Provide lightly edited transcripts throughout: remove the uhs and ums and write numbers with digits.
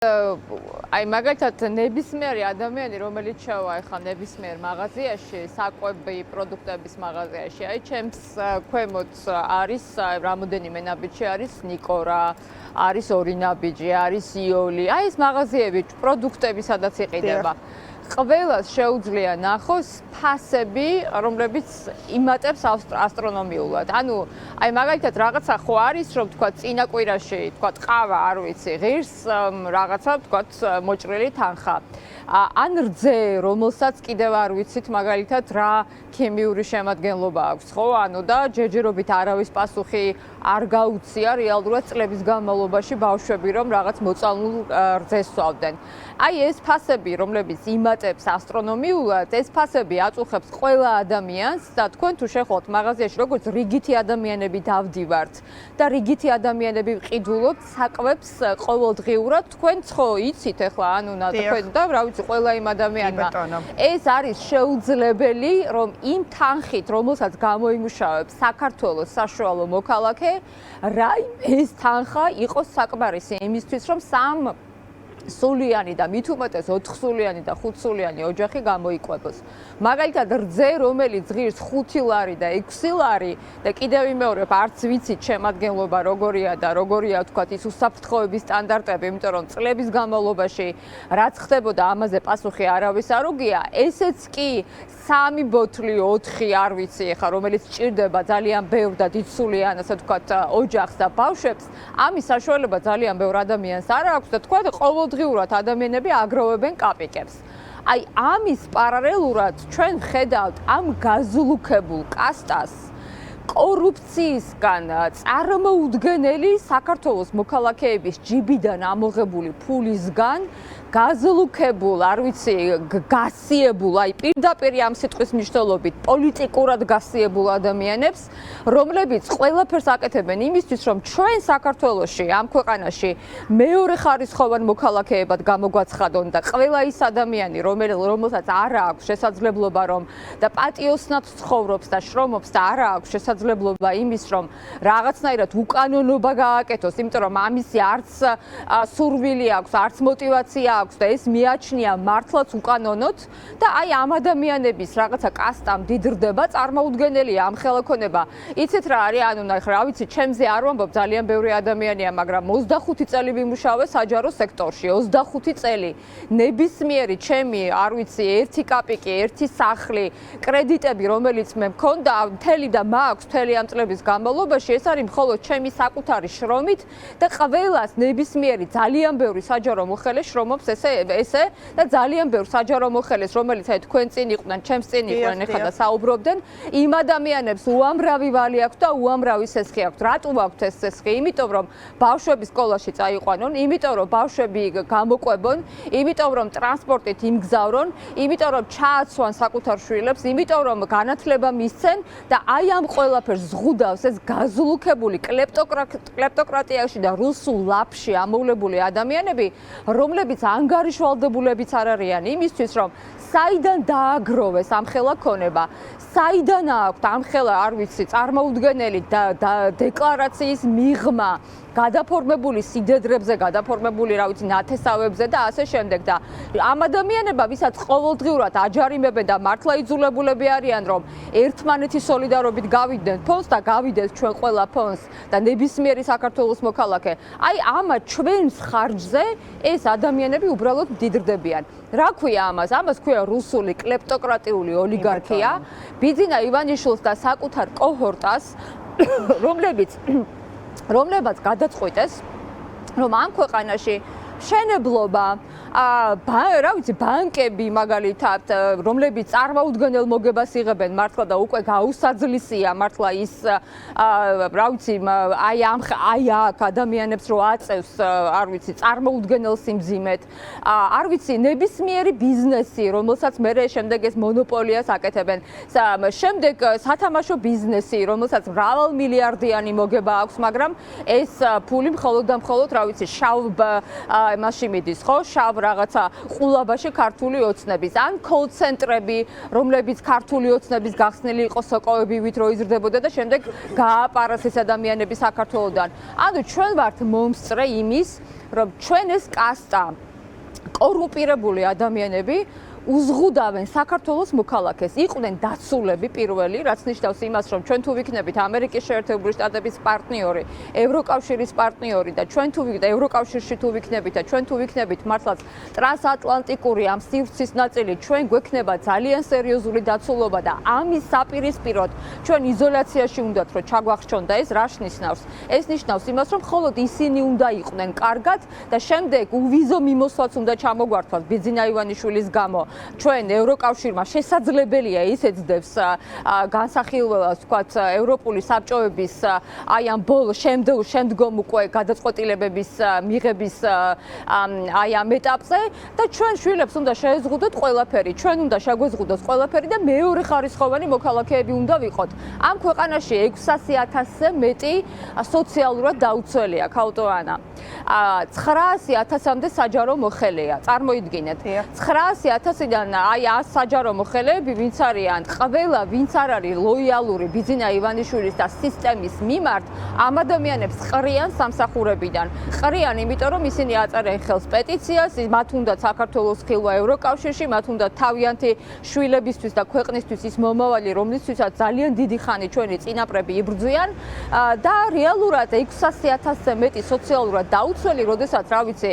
აი მაგალითად ნებისმიერი ადამიანი რომელიც შევა ახლა ნებისმიერ მაღაზიაში, საკვები პროდუქტების მაღაზიაში, აი ჩემს ქვემოთ არის რამოდენიმე ნაბიჯი არის ნიკორა, არის ორი ნაბიჯი, არის იოლი. აი ეს მაღაზიები პროდუქტები სადაც იყიდება. ყველას შეუძლია ნახოს ფასები, რომლებიც იმატებს ასტრონომიულად. ანუ აი მაგალითად რაღაცა ხო არის, რომ თქვა წინა კვირაში, თქვა ყავა, არ ვიცი, ღირს რაღაცა თქვა მოჭრილი თანხა. ან რძე, რომელსაც კიდევ არ ვიცით მაგალითად რა ქიმიური შემადგენლობა აქვს, ხო? ანუ და ჯერჯერობით არავის პასუხი არ გაუწია რეალურად წლების განმავლობაში ბავშვები რომ რაღაც მოწამულ რძეს სვავდნენ. აი ეს ფასები, რომლებიც იმატებს ასტრონომიულად, ეს ფასები აწუხებს ყველა ადამიანს და თქვენ თუ შეხვალთ მაღაზიაში, როგორც რიგითი ადამიანები დავდივართ და რიგითი ადამიანები ვყიდულობთ საკვებს ყოველდღიურად, თქვენც ხო იცით ახლა, ანუ თქვენ და რა ვიცი, ყველა იმ ადამიანმა ეს არის შეუძლებელი, რომ იმ თანხით, რომელსაც გამოიმუშავებს საქართველოს საშუალო მოქალაქე, რაიმე ეს თანხა იყოს საკმარისი იმისთვის, რომ სულიანი და მით უმეტეს 4 სულიანი და 5 სულიანი ოჯახი გამოიყვებოს. მაგალითად რძე, რომელიც ღირს 5 ლარი და 6 ლარი და კიდევ ვიმეორებ, არც ვიცით შემადგენლობა როგორია და როგორია თქვათ ის უსაფრთხოების სტანდარტები, იმიტომ რომ წლების განმავლობაში რაც ხდებოდა ამაზე პასუხი არავის არ უგია, ესეც კი 3 ბოთლი 4 არ ვიცი ახლა რომელიც ჭირდება ძალიან ბევრ და დიდსულიან ასე თქვათ ოჯახს და ბავშვებს, ამის საშუალება ძალიან ბევრ ადამიანს არ აქვს და თქვათ ყოველდღიურად ადამიანები აგროვებენ კაპიკებს. აი ამის პარალელურად ჩვენ ვხედავთ ამ გაზლუქებულ კასტას კორუფციისგან წარმოუდგენელი საქართველოს მოქალაქეების ჯიბიდან ამოღებული ფულისგან გაზლუქებულ, არ ვიცი, გასიებულ, აი პირდაპირ ამ სიტყვის მნიშვნელობით პოლიტიკურად გასიებულ ადამიანებს, რომლებიც ყველაფერს აკეთებენ იმისთვის, რომ ჩვენ საქართველოში, ამ ქვეყანაში მეორე ხარისხოვან მოქალაქეებად გამოგვაცხადონ და ყველა ის ადამიანი, რომელსაც არ აქვს შესაძლებლობა რომ და პატიოსნად ცხოვრობს და შრომობს და არ აქვს შესაძლებლობა იმის, რომ რაღაცნაირად უკანონობა გააკეთოს, იმიტომ რომ ამისი არც სურვილი აქვს, არც мотиваცია აქვს და ეს მიაჩნია მართლაც უკანონოდ და აი ამ ადამიანების რაღაცა კასტა მდიდრდება, წარმოუდგენელია ამ ხელოვნება. იცით რა არის, ანუ რა ვიცი, ჩემზე არ ვამბობ, ძალიან ბევრი ადამიანია, მაგრამ 25 წელი ვიმუშავე საჯარო სექტორში, 25 წელი. ნებისმიერი ჩემი, არ ვიცი, ერთი კაპიკი, ერთი სახლი, კრედიტები, რომელიც მე მქონდა, მთელი და მაქვს მთელი ამ წლების განმავლობაში, ეს არის მხოლოდ ჩემი საკუთარი შრომით და ყველას ნებისმიერი ძალიან ბევრი საჯარო მოხელე შრომობს ესე და ძალიან ბევრ საჯარო მოხელეს, რომელიც აი თქვენ წინ იყვნენ, ჩემს წინ იყვნენ ახლა და საუბრობდნენ, იმ ადამიანებს უამრავი ვალი აქვს და უამრავი სესხი აქვს. რატო აქვს ეს სესხი? იმიტომ რომ ბავშვები სკოლაში წაიყვანონ, იმიტომ რომ ბავშვები გამოყვებონ, იმიტომ რომ ტრანსპორტით იმგზავრონ, იმიტომ რომ ჩააცვან საკუთარ შვილებს, იმიტომ რომ განათლება მისცენ და აი ამ ყველაფერს ზღუდავს ეს გაზლუქებული კლეპტოკრატიაში და რუსულ ლაფში ამოვლებული ადამიანები, რომლებიც ანგარიშვალდებულებიც არ არიან იმისთვის, რომ საიდან დააგროვეს ამ ხელაქონება, საიდან აქვთ ამ ხელა, არ ვიცი, წარმოუდგენელი დეკლარაციის მიღმა, გადაფორმებული სიდედრებზე, გადაფორმებული, რა ვიცი, ნათესავებზე და ასე შემდეგ და ამ ადამიანებმა, ვისაც ყოველდღიურად აჯარიმებენ და მართლა იძულებულები არიან, რომ ერთმანეთის სოლიდარობით გავიდნენ ფონს და გავიდეს ჩვენ ყველა ფონს და ნებისმიერი საქართველოს მოქალაქე. აი ამათ ჩვენს ხარჯზე ეს ადამიანები უბრალოდ მდიდრდებიან. რა ქვია ამას? ამას ქვია რუსული კლეპტოკრატიული ოლიგარქია, ბიძინა ივანიშვილს და საკუთარ კოჰორტას, რომლებაც გადაწყვიტეს, რომ ამ ქვეყანაში მშენებლობა, რა ვიცი, ბანკები მაგალითად, რომლებიც წარმოუდგენელ მოგებას იღებენ მართლა და უკვე გაუსაძლისია მართლა ის, რა ვიცი, აი აქ ადამიანებს რო აწევს, არ ვიცი, წარმოუდგენელ სიმძიმედ, არ ვიცი, ნებისმიერი ბიზნესი, რომელსაც მერე შემდეგ ეს მონოპოლიას აკეთებენ. შემდეგ სათამაშო ბიზნესი, რომელსაც მრავალმილიარდიანი მოგება აქვს, მაგრამ ეს ფული მხოლოდ და მხოლოდ, რა ვიცი, შავ მასში მიდის, ხო? შავ რაღაცა ყულაბაში ქართული ოცნების ან კოლ-ცენტრები, რომლებიც ქართული ოცნების გახსნილი იყო სოკოებივით რო იზრდებოდა და შემდეგ გააპარას ეს ადამიანები საქართველოდან. ანუ ჩვენ ვართ მომსწრე იმის, რომ ჩვენ ეს კასტა კორუმპირებული ადამიანები უზღუდავენ საქართველოს მოქალაქეს. იყვნენ დაცულები პირველი, რაც ნიშნავს იმას, რომ ჩვენ თუ ვიქნებით ამერიკის შეერთებული შტატების პარტნიორი, ევროკავშირის პარტნიორი და ჩვენ თუ ვიქნებით ევროკავშირში თუ ვიქნებით და ჩვენ თუ ვიქნებით მართლაც ტრანსატლანტიკური ამ სივრცის ნაწილი, ჩვენ გვექნება ძალიან სერიოზული დაცულობა და ამის საპირისპიროდ ჩვენ იზოლაციაში უნდათ რომ ჩაგვახშონდა ეს რას ნიშნავს? ეს ნიშნავს იმას, რომ მხოლოდ ისინი უნდა იყვნენ კარგად და შემდეგ უვიზო მიმოსვლაც უნდა ჩამოგვართვას ბიძინა ივანიშვილის გამო. ჩვენ ევროკავშირმა შესაძლებელია ის ეძდებს განსახილველად ვთქვათ ევროპული საბჭოების აი ამ ბოლო შემდგომ უკვე გადაწყვეტილებების მიღების აი ამ ეტაპზე და ჩვენ შვილებს უნდა შეეზღუდოთ ყველაფერი, ჩვენ უნდა შეგვეზღუდოს ყველაფერი და მეორე ხარისხოვანი მოქალაქეები უნდა ვიყოთ. ამ ქვეყანაში 600,000-ზე მეტი სოციალურად დაუცველია, ქალტოანა. 900,000-მდე საჯარო მოხელეა. წარმოიდგინეთ. 900,000-დან აი 100 საჯარო მოხელეები ვინც არიან, ყველა ვინც არ არის ლოიალური ბიძინა ივანიშვილის და სისტემის მიმართ, ამ ადამიანებს ყრიან სამსახურებიდან. ყრიან, იმიტომ რომ ისინი აწერენ ხელს პეტიციას, მათ უნდა საქართველოს ხილვა ევროკავშირში, მათ უნდა თავიანთი შვილებისთვის და ქვეყნისთვის ის მომავალი, რომლისთვისაც ძალიან დიდი ხანი ჩვენი წინაპრები იბრძვიან და რეალურად 600,000-ზე მეტი სოციალურად დაუცველი, როდესაც რა ვიცი,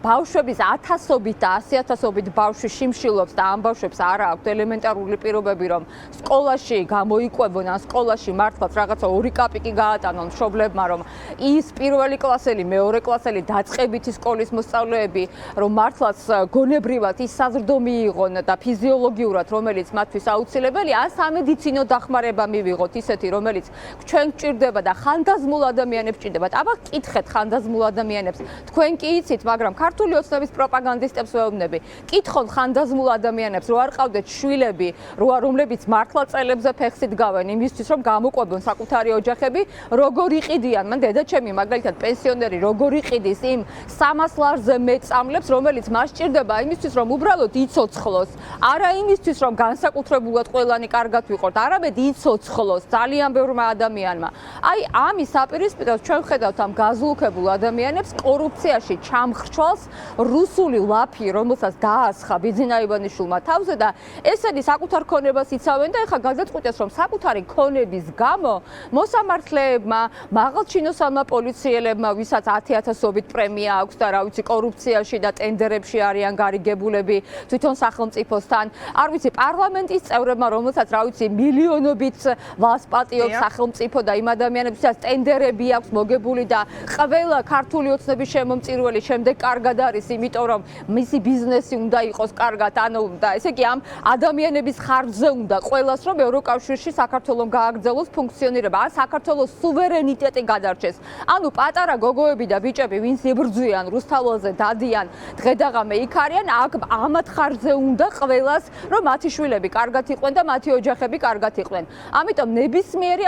ბავშვების 1000-ობით და 100,000-ობით ბავშვი შიმშილობს და ამ ბავშვებს არ აქვთ ელემენტარული პირობები, რომ სკოლაში გამოიკვებონ, ან სკოლაში მართლაც რაღაცა 2 კაპიკი გაატანონ მშობლებმა, რომ ის პირველი კლასელი, მეორე კლასელი დაწყებითი სკოლის მოსწავლეები, რომ მართლაც გონებრივად ის საზრდო მიიღონ და ფიზიოლოგიურად, რომელიც მათთვის აუცილებელია, ან სამედიცინო დახმარება მივიღოთ ისეთი, რომელიც ჩვენ გჭირდება და ხანდაზმულ ადამიანებს გჭირდებათ. აბა კითხეთ ხანდაზმულ ადამიანებს. თქვენ კი იცით, მაგრამ ქართული ოცნების პროპაგანდისტებს ვეუბნები. კითხონ ხანდაზმულ ადამიანებს, რო არ ყავდეთ შვილები, რომლებიც მართლა წელებზე ფეხსით გავენ იმისთვის, რომ გამოყვებონ საკუთარი ოჯახები, როგორ იყიდიან, მან დედაჩემი მაგალითად პენსიონერი როგორ იყიდის იმ 300 ლარზე მეტ წამლებს, რომელიც მას სჭირდება იმისთვის, რომ უბრალოდ იცოცხლოს, არა იმისთვის, რომ განსაკუთრებულად ყველანი კარგად ვიყოთ, არამედ იცოცხლოს ძალიან ბევრმა ადამიანმა. აი ამის საპირისპიროდ ჩვენ ვხედავთ ამ გაზლუქებულ ადამიანებს კორუფციაში ჩამხრჩვალს რუსული ლაფი, რომელსაც დაასხა ბიძინა ივანიშვილმა თავზე და ესენი საკუთარ ქონებას იცავენ და ეხლა გადაწყვიტეს, რომ საკუთარი ქონების გამო მოსამართლეებმა, მაღალჩინოსანმა პოლიციელებმა, ვისაც 10,000-ობით პრემია აქვს და რა ვიცი, კორუფციაში და ტენდერებში არიან გარიგებულები თვითონ სახელმწიფოსთან, არ ვიცი, პარლამენტის წევრებმა, რომელსაც რა ვიცი, მილიონობით ვალს პატიობს სახელმწიფო და იმ ადამიანებსაც ტენდერები აქვს მოგებული და ყველა ქართული ოცნების შემომწირველი შემდეგ კარგად არის, იმიტომ რომ მისი ბიზნესი უნდა იყოს კარგად, ანუ და ესე იგი ამ ადამიანების ხარჯზე უნდა ყველას რომ ევროკავშირში საქართველოს გააგრძელოს ფუნქციონირება, ან საქართველოს სუვერენიტეტი გადარჩეს. ანუ პატარა გოგოები და ბიჭები, ვინც იბრძვიან რუსთაველზე, დადიან, დღედაღამე იქ არიან, აქ ამათ ხარჯზე უნდა ყველას რომ მათი შვილები კარგად იყვნენ და მათი ოჯახები კარგად იყვნენ. ამიტომ ნებისმიერ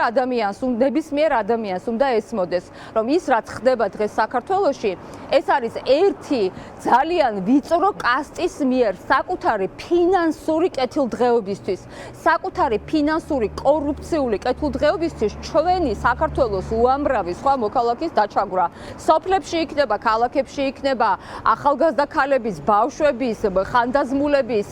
ადამიანს უნდა ესმოდეს, რომ ის რაც ხდება დღეს საქართველოში, ეს არის ერთი ძალიან ვიწრო კასტის მიერ საკუთარი ფინანსური კეთილდღეობისთვის, საკუთარი ფინანსური კორუფციული კეთილდღეობისთვის ჩვენი საქართველოს უამრავი სხვა მოქალაქის დაჩაგვრა. სოფლებში იქნება, ქალაქებში იქნება, ახალგაზრდა ქალების, ბავშვების, ხანდაზმულების,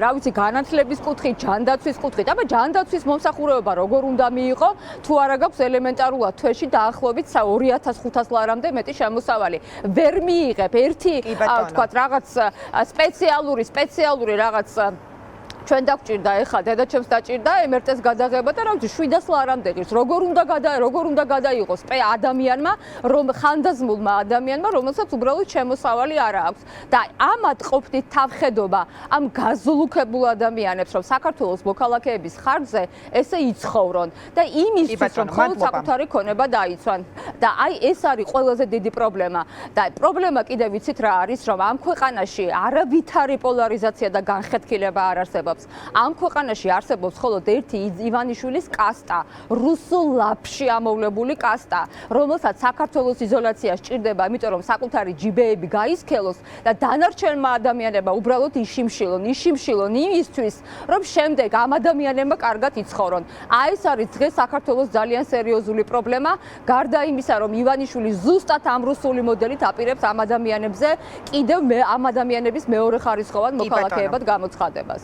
რა ვიცი, განათლების კუთხით, ჯანდაცვის კუთხით. აბა ჯანდაცვის მომსახურება როგორ უნდა მიიღო, თუ არა გაქვს ელემენტარულად თვეში დაახლოებით 2500 ლარამდე მეტი შემოსავალი. ვერ მიიღებ ერთი, ვთქვათ, რაღაც სპეციალური რაღაც ჩვენ დაგჭირდა ეხლა დედაჩემს დაჭირდა MRT-ს გადაღება და რა ვიცი 700 ლარამდე ღირს. როგორ უნდა გადაიღოს ადამიანმა, რომ ხანდაზმულმა ადამიანმა, რომელსაც უბრალოდ შემოსავალი არ აქვს. და ამათ ყოფნით თავხედობა ამ გაზლუქებულ ადამიანებს, რომ საქართველოს მოქალაქეების ხარჯზე ესე იცხოვრონ და იმისთვის, რომ მხოლოდ საკუთარი ქონება დაიცვან. და აი ეს არის ყველაზე დიდი პრობლემა. და პრობლემა კიდევ ვიცით რა არის, რომ ამ ქვეყანაში არავითარი პოლარიზაცია და განხეთქილება არ არსებობს. არსებობს. Ამ ქვეყანაში არსებობს მხოლოდ ერთი ივანიშვილის კასტა, რუსულ ლაფში ამოვლებული კასტა, რომელსაც საქართველოს იზოლაცია სჭირდება, იმიტომ რომ საკუთარი ჯიბეები გაისქელოს და დანარჩენმა ადამიანებმა უბრალოდ იშიმშილონ იმისთვის, რომ შემდეგ ამ ადამიანებმა კარგად იცხოვრონ. აი ეს არის დღეს საქართველოს ძალიან სერიოზული პრობლემა, გარდა იმისა, რომ ივანიშვილი ზუსტად ამ რუსული მოდელით აპირებს ამ ადამიანებზე კიდევ ამ ადამიანების მეორეხარისხოვან მოქალაქეებად გამოცხადებას.